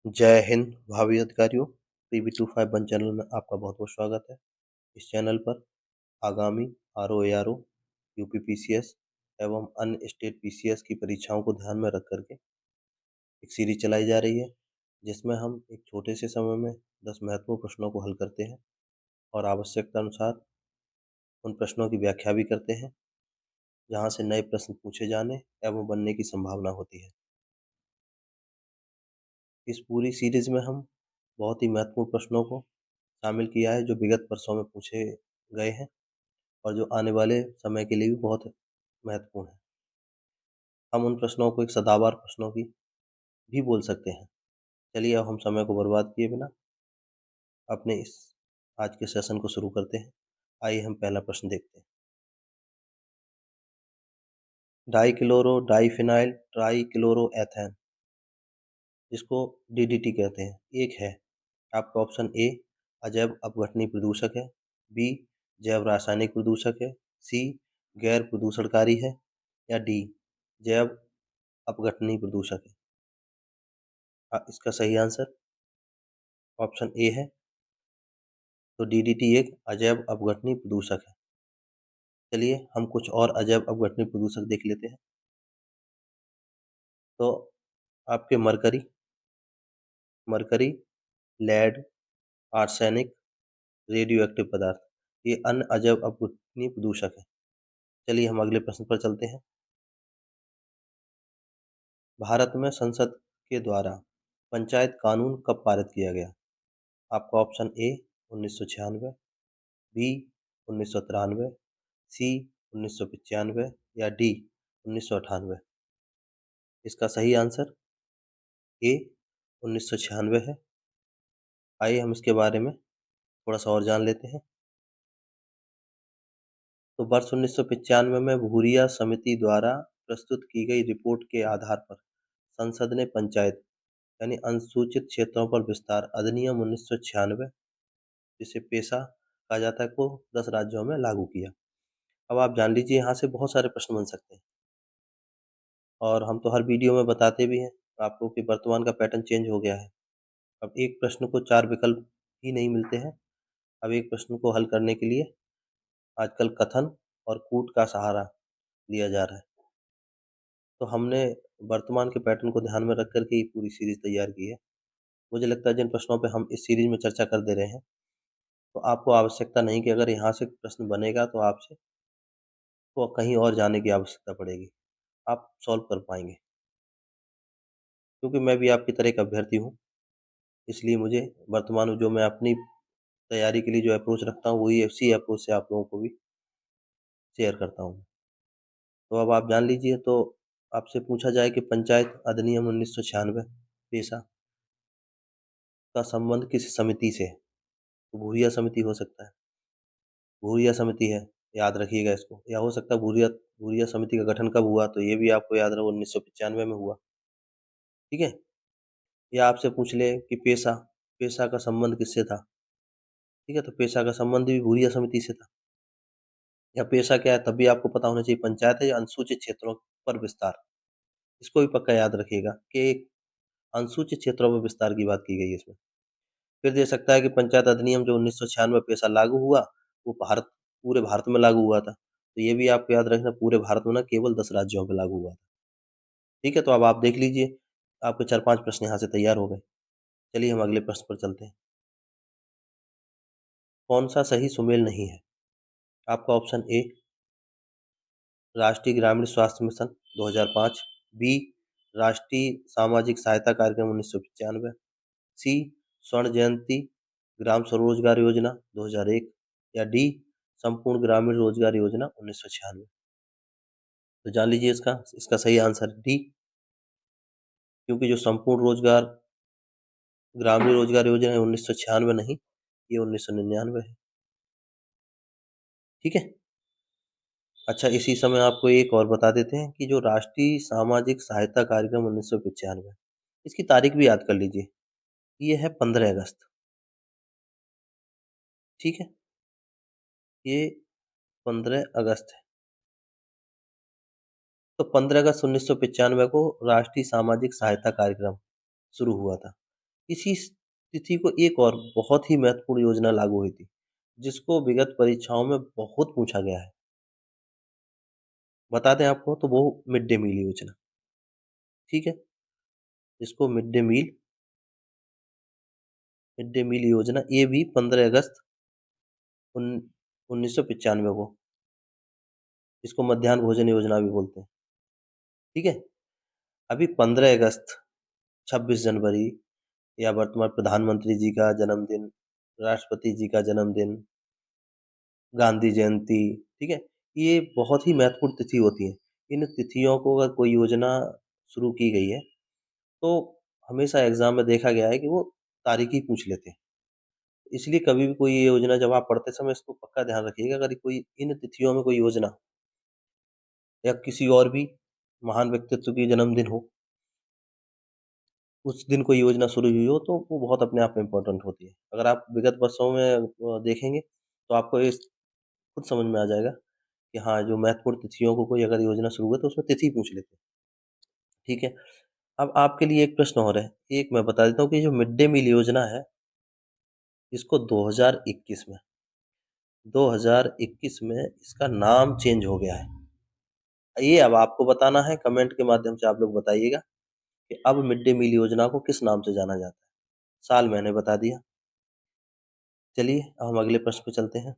जय हिंद भावी अधिकारियों। PB251 चैनल में आपका बहुत बहुत स्वागत है। इस चैनल पर आगामी RO, ARO, UPPCS एवं अन्य स्टेट PCS की परीक्षाओं को ध्यान में रख करके एक सीरीज चलाई जा रही है, जिसमें हम एक छोटे से समय में 10 महत्वपूर्ण प्रश्नों को हल करते हैं और आवश्यकता अनुसार उन प्रश्नों की व्याख्या भी करते हैं, जहां से नए प्रश्न पूछे जाने एवं बनने की संभावना होती है। इस पूरी सीरीज में हम बहुत ही महत्वपूर्ण प्रश्नों को शामिल किया है, जो विगत वर्षों में पूछे गए हैं और जो आने वाले समय के लिए भी बहुत महत्वपूर्ण है। हम उन प्रश्नों को एक सदाबहार प्रश्नों की भी बोल सकते हैं। चलिए अब हम समय को बर्बाद किए बिना अपने इस आज के सेशन को शुरू करते हैं। आइए हम पहला प्रश्न देखते हैं। डाइक्लोरो डाइफिनाइल ट्राइक्लोरोएथेन, जिसको DDT कहते हैं, एक है। आपका ऑप्शन ए अजैव अपघटनीय प्रदूषक है, बी जैव रासायनिक प्रदूषक है, सी गैर प्रदूषणकारी है, या डी जैव अपघटनीय प्रदूषक है। इसका सही आंसर ऑप्शन ए है। तो DDT एक अजैव अपघटनीय प्रदूषक है। चलिए हम कुछ और अजैव अपघटनीय प्रदूषक देख लेते हैं। तो आपके mercury, lead, arsenic, radioactive पदार्थ, ये अन्य अजैव अपघटनीय प्रदूषक है। चलिए हम अगले प्रश्न पर चलते हैं। भारत में संसद के द्वारा पंचायत कानून कब पारित किया गया? आपका ऑप्शन ए 1996, बी 1993, सी 1995, या डी 1998। इसका सही आंसर ए 1996 है। आइए हम इसके बारे में थोड़ा सा और जान लेते हैं। तो वर्ष 1995 में भूरिया समिति द्वारा प्रस्तुत की गई रिपोर्ट के आधार पर संसद ने पंचायत यानी अनुसूचित क्षेत्रों पर विस्तार अधिनियम 1996, जिसे पेशा कहा जाता है, को 10 राज्यों में लागू किया। अब आप जान लीजिए, यहाँ से बहुत सारे प्रश्न बन सकते हैं और हम तो हर वीडियो में बताते भी हैं आपको कि वर्तमान का पैटर्न चेंज हो गया है। अब एक प्रश्न को 4 विकल्प ही नहीं मिलते हैं। अब एक प्रश्न को हल करने के लिए आजकल कथन और कूट का सहारा लिया जा रहा है। तो हमने वर्तमान के पैटर्न को ध्यान में रख कर के ये पूरी सीरीज तैयार की है। मुझे लगता है जिन प्रश्नों पे हम इस सीरीज में चर्चा कर दे रहे हैं, तो आपको आवश्यकता नहीं कि अगर यहाँ से प्रश्न बनेगा तो आपसे तो कहीं और जाने की आवश्यकता पड़ेगी, आप सॉल्व कर पाएंगे। क्योंकि मैं भी आपकी तरह एक अभ्यर्थी हूँ, इसलिए मुझे वर्तमान में जो मैं अपनी तैयारी के लिए जो अप्रोच रखता हूँ, वही उसी अप्रोच से आप लोगों को भी शेयर करता हूँ। तो अब आप जान लीजिए। तो आपसे पूछा जाए कि पंचायत अधिनियम 1996 पेशा का संबंध किस समिति से है? तो भूरिया समिति हो सकता है, भूरिया समिति है, याद रखिएगा इसको। या हो सकता है भूरिया भूरिया समिति का गठन कब हुआ, तो ये भी आपको याद रहो 1995 में हुआ। ठीक है। या आपसे पूछ ले कि पेशा पेशा का संबंध किससे था? ठीक है, तो पेशा का संबंध भी भूरिया समिति से था। या पेशा क्या है, तब भी आपको पता होना चाहिए, पंचायत है या अनुसूचित क्षेत्रों पर विस्तार। इसको भी पक्का याद रखिएगा कि एक अनुसूचित क्षेत्रों पर विस्तार की बात की गई है इसमें। फिर दे सकता है कि पंचायत अधिनियम जो 1996 पेशा लागू हुआ, वो पूरे भारत में लागू हुआ था। तो ये भी आपको याद रखना, पूरे भारत में ना, केवल 10 राज्यों पे लागू हुआ था। ठीक है, तो अब आप देख लीजिए, आपके 4-5 प्रश्न यहाँ से तैयार हो गए। चलिए हम अगले प्रश्न पर चलते हैं। कौन सा सही सुमेल नहीं है? आपका ऑप्शन ए राष्ट्रीय ग्रामीण स्वास्थ्य मिशन 2005, बी राष्ट्रीय सामाजिक सहायता कार्यक्रम 1995, सी स्वर्ण जयंती ग्राम स्वरोजगार योजना 2001, या डी संपूर्ण ग्रामीण रोजगार योजना 1996। तो जान लीजिए इसका इसका सही आंसर डी, क्योंकि जो संपूर्ण ग्रामीण रोजगार योजना है 1996 नहीं, ये 1999 है। ठीक है। अच्छा, इसी समय आपको एक और बता देते हैं कि जो राष्ट्रीय सामाजिक सहायता कार्यक्रम 1995, इसकी तारीख भी याद कर लीजिए। ये है 15 अगस्त। ठीक है, ये 15 अगस्त है। तो 15 अगस्त 1995 को राष्ट्रीय सामाजिक सहायता कार्यक्रम शुरू हुआ था। इसी तिथि को एक और बहुत ही महत्वपूर्ण योजना लागू हुई थी, जिसको विगत परीक्षाओं में बहुत पूछा गया है। बता दें आपको तो वो मिड डे मील योजना, ठीक है? इसको मिड डे मील योजना ये भी 15 अगस्त उन 1995 को, इसको मध्याह्न भोजन योजना भी बोलते हैं, ठीक है? अभी 15 अगस्त, 26 जनवरी या वर्तमान प्रधानमंत्री जी का जन्मदिन, राष्ट्रपति जी का जन्मदिन, गांधी जयंती, ठीक है? ये बहुत ही महत्वपूर्ण तिथि होती है। इन तिथियों को अगर कोई योजना शुरू की गई है, तो हमेशा एग्ज़ाम में देखा गया है कि वो तारीख ही पूछ लेते हैं। इसलिए कभी भी कोई ये योजना जब आप पढ़ते समय इसको पक्का ध्यान रखिएगा, अगर कोई इन तिथियों में कोई योजना या किसी और भी महान व्यक्तित्व की जन्मदिन हो, उस दिन कोई योजना शुरू हुई हो, तो वो बहुत अपने आप में इम्पोर्टेंट होती है। अगर आप विगत वर्षों में देखेंगे, तो आपको ये खुद समझ में आ जाएगा कि हाँ, जो महत्वपूर्ण तिथियों को कोई अगर योजना शुरू हुई, तो उसमें तिथि पूछ लेते हैं, ठीक है? अब आपके लिए एक प्रश्न और है, एक मैं बता देता हूँ कि जो मिड डे मील योजना है, इसको 2021 में इसका नाम चेंज हो गया है। ये अब आपको बताना है, कमेंट के माध्यम से आप लोग बताइएगा कि अब मिड डे मील योजना को किस नाम से जाना जाता है। साल मैंने बता दिया। चलिए अब हम अगले प्रश्न पे चलते हैं।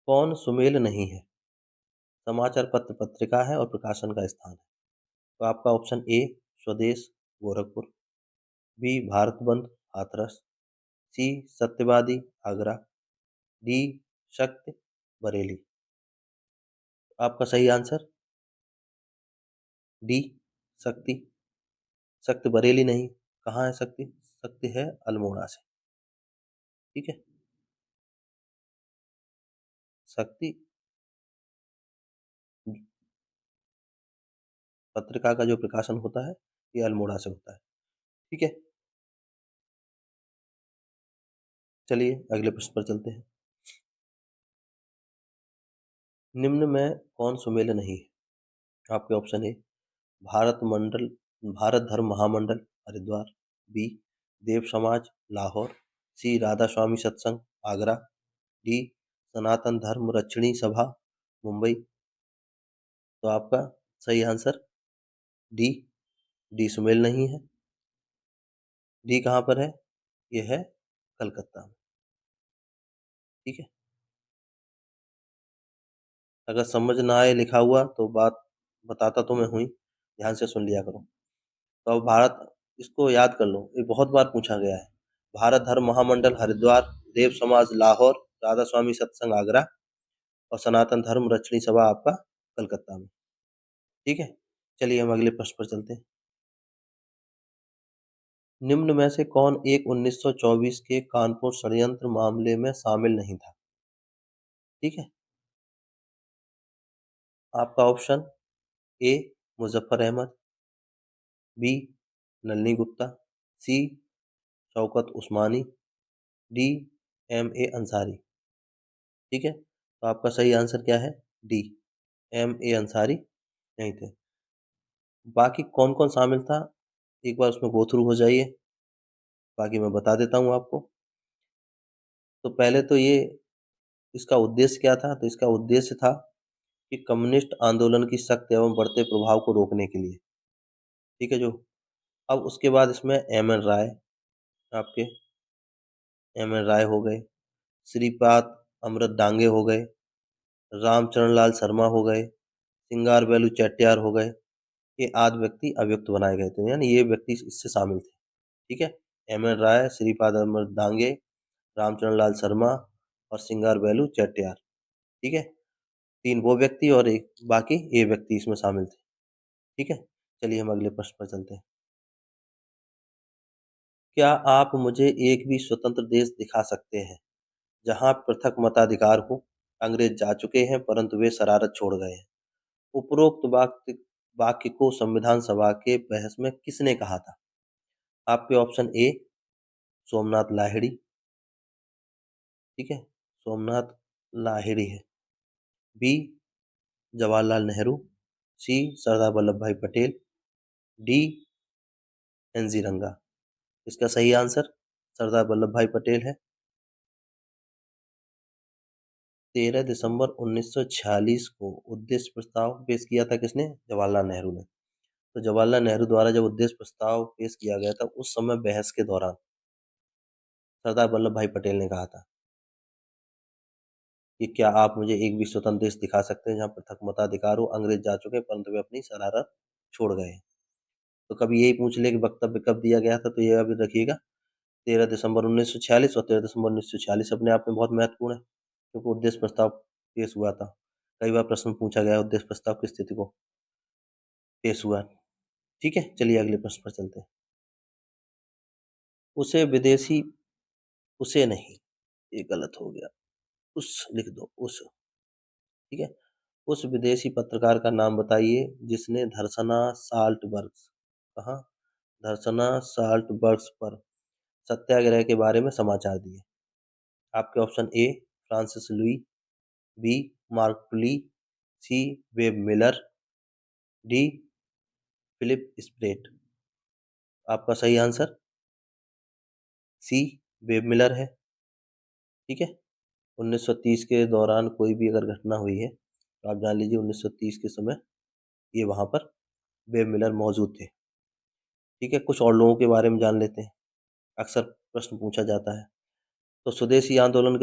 कौन सुमेल नहीं है? समाचार पत्र पत्रिका है और प्रकाशन का स्थान है। तो आपका ऑप्शन ए स्वदेश गोरखपुर, बी भारत बंद हाथरस, सी सत्यवादी आगरा, डी शक्ति बरेली। आपका सही आंसर डी शक्ति। शक्ति बरेली नहीं, कहाँ है शक्ति? शक्ति है अल्मोड़ा से, ठीक है? शक्ति पत्रिका का जो प्रकाशन होता है, ये अल्मोड़ा से होता है, ठीक है? चलिए अगले प्रश्न पर चलते हैं। निम्न में कौन सुमेल नहीं है? आपके ऑप्शन ए भारत धर्म महामंडल हरिद्वार, बी देव समाज लाहौर, सी राधा स्वामी सत्संग आगरा, डी सनातन धर्म रक्षणी सभा मुंबई। तो आपका सही आंसर डी डी सुमेल नहीं है। डी कहाँ पर है? ये है कलकत्ता में, ठीक है? अगर समझ ना आए लिखा हुआ तो बात बताता तो मैं हूँ ही, ध्यान से सुन लिया करो। तो अब भारत, इसको याद कर लो, ये बहुत बार पूछा गया है। भारत धर्म महामंडल हरिद्वार, देव समाज लाहौर, राधा स्वामी सत्संग आगरा और सनातन धर्म रक्षणी सभा आपका कलकत्ता में, ठीक है? चलिए हम अगले प्रश्न पर चलते हैं। निम्न में से कौन एक 1924 के कानपुर षड्यंत्र मामले में शामिल नहीं था? ठीक है? आपका option A Muzaffar Ahmad, B Nalini Gupta, C Shaukat Usmani, D M A Ansari, ठीक है? तो आपका सही आंसर क्या है? डी एम ए अंसारी नहीं थे। बाकी कौन कौन शामिल था, एक बार उसमें गो थ्रू हो जाइए, बाकी मैं बता देता हूँ आपको। तो पहले तो ये, इसका उद्देश्य क्या था? तो इसका उद्देश्य था कि कम्युनिस्ट आंदोलन की सख्त एवं बढ़ते प्रभाव को रोकने के लिए, ठीक है जो। अब उसके बाद इसमें एम एन राय, आपके एम एन राय हो गए, श्रीपाद अमृत डांगे हो गए, रामचरण लाल शर्मा हो गए, सिंगार वेलु चेट्टियार हो गए। ये आदि व्यक्ति अभियुक्त बनाए गए थे, यानी ये व्यक्ति इससे शामिल थे, ठीक है? एम एन राय, श्रीपाद अमृत डांगे, रामचरण लाल शर्मा और सिंगार वेलु चेट्टियार, ठीक है? तीन वो व्यक्ति और एक बाकी ये व्यक्ति इसमें शामिल थे, ठीक है? चलिए हम अगले प्रश्न पर चलते हैं। क्या आप मुझे एक भी स्वतंत्र देश दिखा सकते हैं जहां पृथक मताधिकार हो? अंग्रेज जा चुके हैं परंतु वे शरारत छोड़ गए हैं। उपरोक्त वाक्य वाक्य को संविधान सभा के बहस में किसने कहा था? आपके ऑप्शन ए सोमनाथ लाहिड़ी, ठीक है? सोमनाथ लाहिड़ी है। बी जवाहरलाल नेहरू, सी सरदार वल्लभ भाई पटेल, डी एनजी रंगा। इसका सही आंसर सरदार वल्लभ भाई पटेल है। 13 दिसंबर 1946 को उद्देश्य प्रस्ताव पेश किया था किसने? जवाहरलाल नेहरू ने। तो जवाहरलाल नेहरू द्वारा जब उद्देश्य प्रस्ताव पेश किया गया था, उस समय बहस के दौरान सरदार वल्लभ भाई पटेल ने कहा था कि क्या आप मुझे एक भी स्वतंत्र देश दिखा सकते हैं जहाँ पृथक मताधिकार हो? अंग्रेज जा चुके हैं, परंतु वे अपनी शरारत छोड़ गए हैं। तो कभी यही पूछ ले कि वक्तव्य कब दिया गया था, तो ये अभी रखिएगा 13 दिसंबर 1946, और 13 दिसंबर 1946 अपने आप में बहुत महत्वपूर्ण है, क्योंकि उद्देश्य प्रस्ताव पेश हुआ था। कई बार प्रश्न पूछा गया है उद्देश्य प्रस्ताव किस स्थिति को पेश हुआ। ठीक है, चलिए अगले प्रश्न पर चलते हैं। उसे विदेशी उसे नहीं, ये गलत हो गया, उस लिख दो, उस। ठीक है, उस विदेशी पत्रकार का नाम बताइए जिसने धर्सना साल्टबर्ग्स, कहाँ, धर्सना साल्टबर्ग्स पर सत्याग्रह के बारे में समाचार दिए। आपके option A Francis Louis, B Mark Tully, C Webb Miller, D Philip Spratt. आपका सही आंसर सी वेब मिलर है। ठीक है, 1930 के दौरान कोई भी अगर घटना हुई है तो आप जान लीजिए 1930 के समय ये वहाँ पर वेब मिलर मौजूद थे। ठीक है, कुछ और लोगों के बारे में जान लेते हैं, अक्सर प्रश्न पूछा जाता है। तो स्वदेशी आंदोलन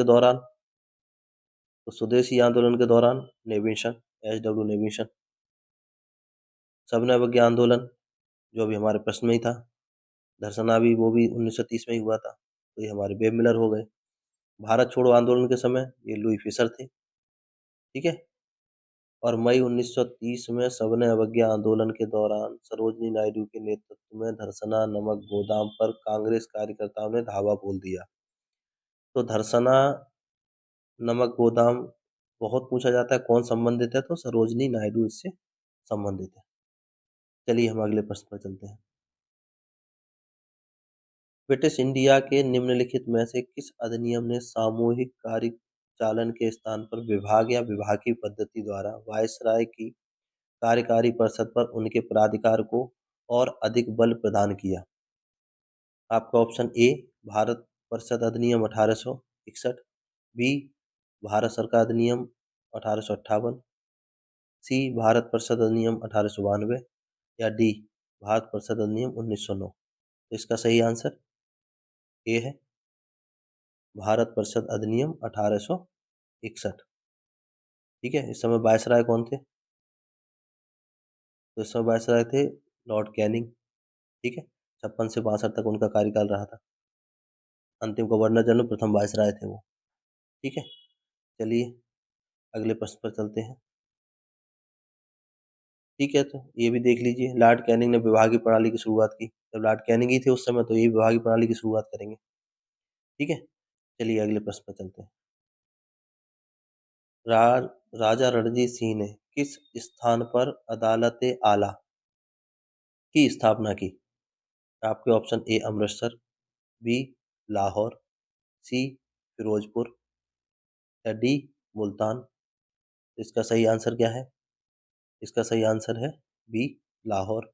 के दौरान नेविशन, एच डब्ल्यू नेविशन। सबने अवज्ञा आंदोलन जो अभी हमारे प्रश्न में ही था, धरसना भी वो भी 1930 में ही हुआ था, तो ये हमारे वेब मिलर हो गए। भारत छोड़ो आंदोलन के समय ये लुई फिशर थे। ठीक है, और मई 1930 में सबने अवज्ञा आंदोलन के दौरान सरोजनी नायडू के नेतृत्व में धरसना नमक गोदाम पर कांग्रेस कार्यकर्ताओं ने धावा बोल दिया। तो धरसना नमक गोदाम बहुत पूछा जाता है, कौन संबंधित है? तो सरोजनी नायडू इससे संबंधित है। चलिए हम अगले प्रश्न पर चलते हैं। ब्रिटिश इंडिया के निम्नलिखित में से किस अधिनियम ने सामूहिक कार्यचालन के स्थान पर विभाग या विभाग की पद्धति द्वारा वायसराय की कार्यकारी परिषद पर उनके प्राधिकार को और अधिक बल प्रदान किया? आपका ऑप्शन ए भारत परिषद अधिनियम 1861, बी भारत सरकार अधिनियम 1858, सी भारत परिषद अधिनियम 1892, या डी भारत परिषद अधिनियम 1909। तो इसका सही आंसर ए है भारत परिषद अधिनियम 1861। ठीक है, इस समय वायसराय कौन थे? तो इस समय वायसराय थे लॉर्ड कैनिंग। ठीक है, 56 से 62 तक उनका कार्यकाल रहा था। अंतिम गवर्नर जनरल प्रथम वायसराय थे वो। ठीक है, चलिए अगले प्रश्न पर चलते हैं। ठीक है, तो ये भी देख लीजिए, लॉर्ड कैनिंग ने विभागीय प्रणाली की शुरुआत की। जब लॉर्ड कैनिंग ही थे उस समय, तो ये विभागीय प्रणाली की शुरुआत करेंगे। ठीक है, चलिए अगले प्रश्न पर चलते हैं। रा, राजा रणजीत सिंह ने किस स्थान पर अदालत आला की स्थापना की? आपके option A Amritsar, B Lahore, C Firozpur, या डी मुल्तान। इसका सही आंसर क्या है? इसका सही आंसर है बी लाहौर।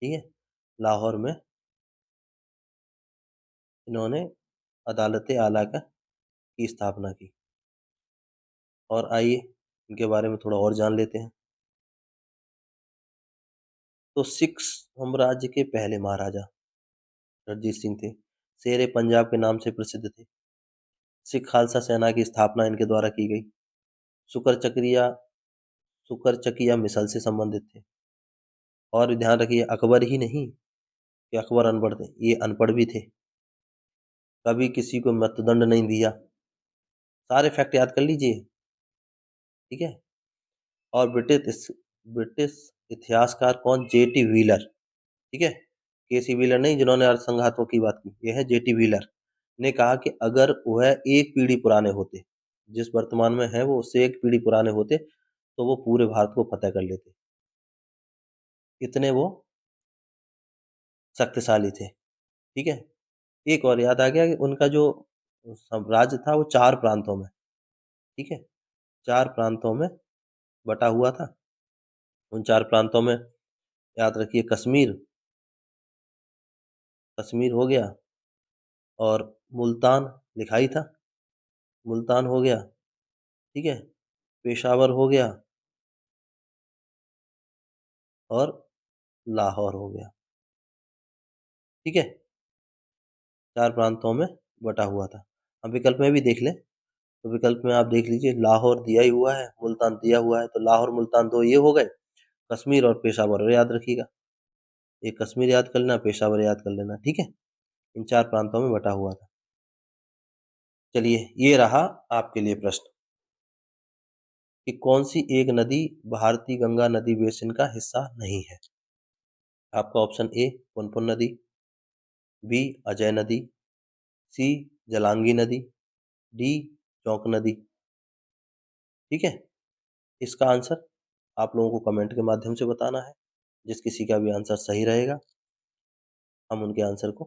ठीक है, लाहौर में इन्होंने अदालत आला की स्थापना की। और आइए इनके बारे में थोड़ा और जान लेते हैं। तो सिख साम्राज्य के पहले महाराजा रणजीत सिंह थे। शेर पंजाब के नाम से प्रसिद्ध थे। सिख खालसा सेना की स्थापना इनके द्वारा की गई। शुक्र चक्रिया शुक्र चकिया मिसल से संबंधित थे। और ध्यान रखिए, अकबर ही नहीं कि अकबर अनपढ़ थे, ये अनपढ़ भी थे। कभी किसी को मृत्युदंड नहीं दिया। सारे फैक्ट याद कर लीजिए। ठीक है, और ब्रिटिश इतिहासकार कौन? Jetty wheeler. ठीक है, केसी व्हीलर नहीं जिन्होंने नरसंहारों की बात की, यह है जेटी व्हीलर ने कहा कि अगर वह एक पीढ़ी पुराने होते, जिस वर्तमान में है वो उससे एक पीढ़ी पुराने होते, तो वो पूरे भारत को फतेह कर लेते। इतने वो शक्तिशाली थे। ठीक है, एक और याद आ गया कि उनका जो साम्राज्य था वो 4 प्रांतों में, ठीक है, 4 प्रांतों में बटा हुआ था। उन 4 प्रांतों में याद रखिए कश्मीर, कश्मीर हो गया और मुल्तान लिखा ही था, मुल्तान हो गया, ठीक है? पेशावर हो गया और लाहौर हो गया, ठीक है? 4 प्रांतों में बटा हुआ था। अब विकल्प में भी देख लें, तो विकल्प में आप देख लीजिए लाहौर दिया ही हुआ है, मुल्तान दिया हुआ है, तो लाहौर, मुल्तान 2 ये हो गए, कश्मीर और पेशावर याद रखिएगा। एक कश्मीर याद कर लेना, पेशावर याद कर लेना, ठीक है? इन 4 प्रांतों में बटा हुआ था। चलिए, ये रहा आपके लिए प्रश्न कि कौन सी एक नदी भारतीय गंगा नदी बेसिन का हिस्सा नहीं है? आपका ऑप्शन ए पुनपुन नदी, बी अजय नदी, सी जलांगी नदी, डी चौक नदी, ठीक है? इसका आंसर आप लोगों को कमेंट के माध्यम से बताना है। जिस किसी का भी आंसर सही रहेगा, हम उनके आंसर को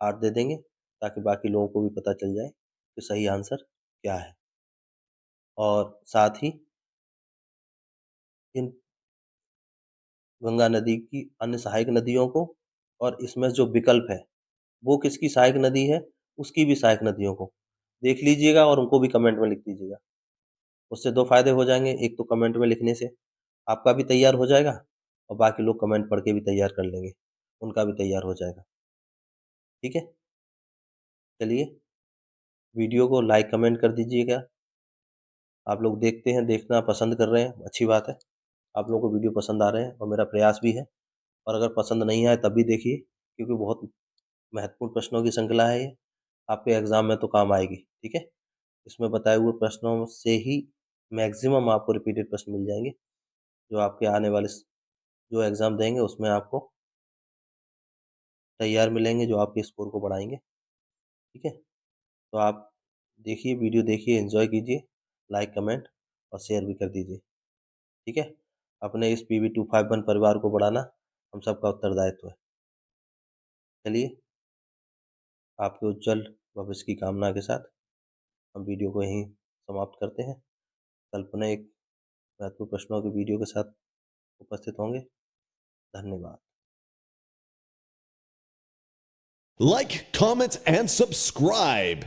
हार्ट दे देंगे ताकि बाकी लोगों को भी पता चल जाए कि सही आंसर क्या है। और साथ ही इन गंगा नदी की अन्य सहायक नदियों को और इसमें जो विकल्प है, वो किसकी सहायक नदी है, उसकी भी सहायक नदियों को देख लीजिएगा और उनको भी कमेंट में लिख दीजिएगा। उससे 2 फ़ायदे हो जाएँगे, एक तो कमेंट में लिखने से आपका भी तैयार हो जाएगा और बाकी लोग कमेंट पढ़ के भी तैयार कर लेंगे, उनका भी तैयार हो जाएगा, ठीक है? चलिए, वीडियो को लाइक कमेंट कर दीजिएगा। आप लोग देखते हैं, देखना पसंद कर रहे हैं, अच्छी बात है। आप लोगों को वीडियो पसंद आ रहे हैं और मेरा प्रयास भी है और अगर पसंद नहीं आए तब भी देखिए क्योंकि बहुत महत्वपूर्ण प्रश्नों की श्रृंखला है ये, आपके एग्ज़ाम में तो काम आएगी, ठीक है? इसमें बताए हुए प्रश्नों से ही मैक्सिमम आपको रिपीटेड प्रश्न मिल जाएँगे, जो आपके आने वाले जो एग्ज़ाम देंगे उसमें आपको तैयार मिलेंगे, जो आपके स्कोर को बढ़ाएँगे, ठीक है? तो आप देखिए, वीडियो देखिए, एन्जॉय कीजिए, लाइक, कमेंट और शेयर भी कर दीजिए, ठीक है? अपने इस पीवी 251 परिवार को बढ़ाना हम सबका उत्तरदायित्व है। चलिए, आपके उज्ज्वल भविष्य की कामना के साथ हम वीडियो को यहीं समाप्त करते हैं। कल पुनः एक महत्वपूर्ण प्रश्नों के वीडियो के साथ उपस्थित होंगे। धन्यवाद। Like, comment, and subscribe.